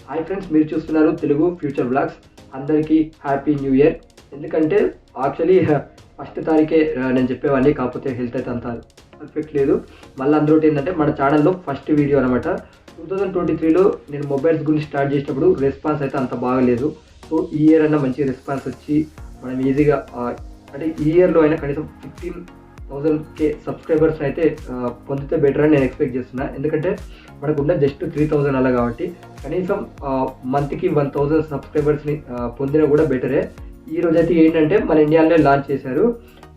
Hi friends, మీరు చూస్తున్నారు Telugu future blogs. అందరికీ హ్యాపీ న్యూ ఇయర్. ఎందుకంటే యాక్చువల్లీ ఫస్ట్ తారీఖే నేను చెప్పేవాడిని, కాకపోతే హెల్త్ అయితే అంత పర్ఫెక్ట్ లేదు. మళ్ళీ అందులో ఏంటంటే మన ఛానల్లో ఫస్ట్ వీడియో అనమాట. 2023లో నేను మొబైల్స్ గురించి స్టార్ట్ చేసినప్పుడు రెస్పాన్స్ అయితే అంత బాగలేదు. సో ఈ ఇయర్ అయినా మంచి రెస్పాన్స్ వచ్చి మనం ఈజీగా అంటే ఈ ఇయర్లో అయినా కనీసం 15,000 సబ్స్క్రైబర్స్ అయితే పొందితే బెటర్ అని నేను ఎక్స్పెక్ట్ చేస్తున్నా. ఎందుకంటే మనకున్న జస్ట్ 3,000 అలా, కాబట్టి కనీసం మంత్కి 1,000 సబ్స్క్రైబర్స్ని పొందినా కూడా బెటరే. ఈ రోజు అయితే ఏంటంటే మన ఇండియాలో లాంచ్ చేశారు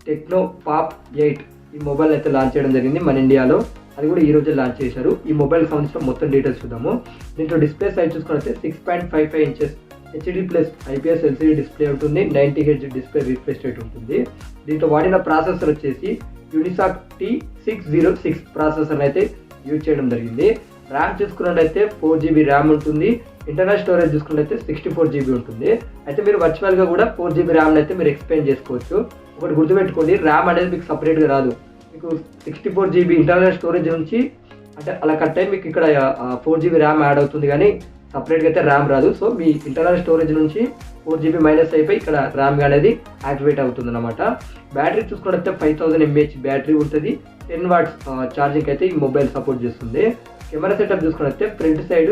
టెక్నో పాప్ 8. ఈ మొబైల్ అయితే లాంచ్ చేయడం జరిగింది మన ఇండియాలో. అది కూడా ఈ రోజే లాంచ్ చేశారు. ఈ మొబైల్ సంబంధించిన మొత్తం డీటెయిల్స్ చూద్దాము. దీంట్లో డిస్ప్లే సైజ్ చూసుకుంటే 6.55 inches HD plus IPS LCD display ఉంటుంది. 90 హెచ్ డిస్ప్లే రిఫ్రెష్ రేట్ ఉంటుంది. దీంట్లో వాడిన ప్రాసెసర్ వచ్చేసి యూనిసాక్ T606 ప్రాసెసర్ అయితే యూజ్ చేయడం జరిగింది. ర్యామ్ చూసుకున్నట్టయితే 4GB ర్యామ్ ఉంటుంది. ఇంటర్నల్ స్టోరేజ్ చూసుకున్నట్టయితే 64GB ఉంటుంది. అయితే మీరు వర్చువల్గా కూడా 4GB ర్యామ్ అయితే మీరు ఎక్స్పాండ్ చేసుకోవచ్చు. ఒకటి గుర్తుపెట్టుకోండి, ర్యామ్ అనేది మీకు సపరేట్గా రాదు. మీకు 64GB ఇంటర్నల్ స్టోరేజ్ నుంచి అంటే అలా కట్ అయ్యి మీకు ఇక్కడ 4GB ర్యామ్ యాడ్ అవుతుంది, కానీ సపరేట్గా అయితే ర్యామ్ రాదు. సో మీ ఇంటర్నల్ స్టోరేజ్ నుంచి 4GB మైనస్ అయిపోయి ఇక్కడ ర్యామ్ అనేది యాక్టివేట్ అవుతుంది అనమాట. బ్యాటరీ చూసుకున్నట్లయితే 5000 mAh బ్యాటరీ ఉంటుంది. 10 watts ఛార్జింగ్ అయితే ఈ మొబైల్ సపోర్ట్ చేస్తుంది. కెమెరా సెటప్ చూసుకున్నట్లయితే ఫ్రంట్ సైడ్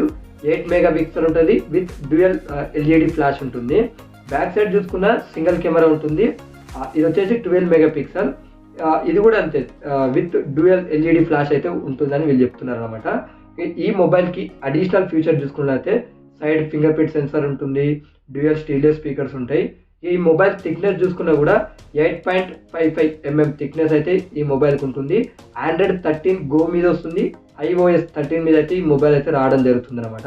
8 మెగాపిక్సెల్ ఉంటుంది విత్ డ్యూయల్ ఎల్ఈడి ఫ్లాష్ ఉంటుంది. బ్యాక్ సైడ్ చూసుకున్న సింగిల్ కెమెరా ఉంటుంది. ఇది వచ్చేసి 12 మెగాపిక్సెల్. ఇది కూడా అంతే విత్ డ్యూయల్ ఎల్ఈడి ఫ్లాష్ అయితే ఉంటుందని వీళ్ళు చెప్తున్నారు అనమాట. ఈ మొబైల్కి అడిషనల్ ఫీచర్ చూసుకున్నట్లయితే సైడ్ ఫింగర్ ప్రింట్ సెన్సార్ ఉంటుంది. డ్యూయల్ స్టీరియో స్పీకర్స్ ఉంటాయి. ఈ మొబైల్ థిక్నెస్ చూసుకున్నా కూడా 8.55 mm థిక్నెస్ అయితే ఈ మొబైల్కి ఉంటుంది. Android 13 Go మీద వస్తుంది. iOS 13 మీద అయితే ఈ మొబైల్ అయితే రావడం జరుగుతుంది అనమాట.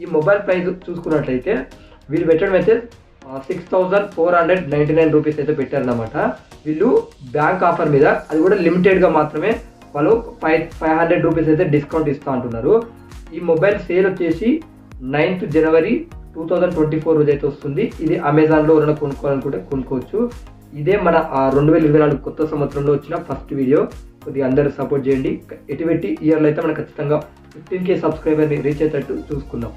ఈ మొబైల్ ప్రైస్ చూసుకున్నట్లయితే వీళ్ళు పెట్టడం అయితే 6,499 రూపీస్ అయితే పెట్టారనమాట. వీళ్ళు బ్యాంక్ ఆఫర్ మీద, అది కూడా లిమిటెడ్గా మాత్రమే వాళ్ళు 500 రూపీస్ అయితే డిస్కౌంట్ ఇస్తూ అంటున్నారు. ఈ మొబైల్ సేల్ వచ్చేసి 9th January 2024 రోజు అయితే వస్తుంది. ఇది అమెజాన్లో ఎవరైనా కొనుక్కోవాలనుకుంటే కొనుక్కోవచ్చు. ఇదే మన 2024 కొత్త సంవత్సరంలో వచ్చిన ఫస్ట్ వీడియో. కొద్దిగా అందరూ సపోర్ట్ చేయండి. ఎటువంటి ఇయర్లో అయితే మనం ఖచ్చితంగా 15K సబ్స్క్రైబర్ని రీచ్ అయ్యేటట్టు చూసుకుందాం.